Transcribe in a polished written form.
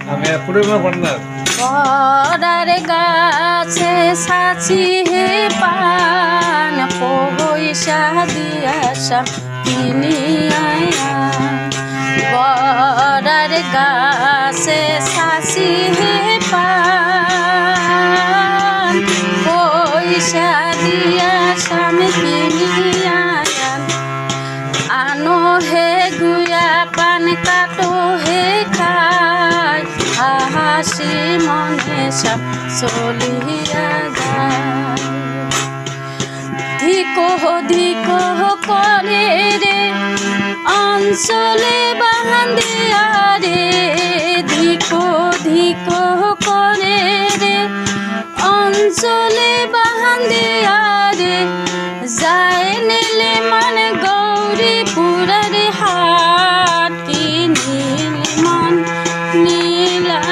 আমি পূর্ণিমা ভান্ডার বড়ার গাছে সাচি হে পান পয়সা দিয়াশাম কিনিয়া বড়ার গাছে সাচি হে পান পয়সা দিয়াশাম কিনিয়া আনো হে গুয়া পান কাটো হে খাই হাসি মনে সব চলিয়া যায় ধিকো ধিকো করে রে অঞ্চলে বান্ধিয়া রে ধিকো ধিকো করে রে অঞ্চলে বান্ধিয়া রে যায় নিলে মন গৌরী পুরারে হাট কি নীল মন নীলা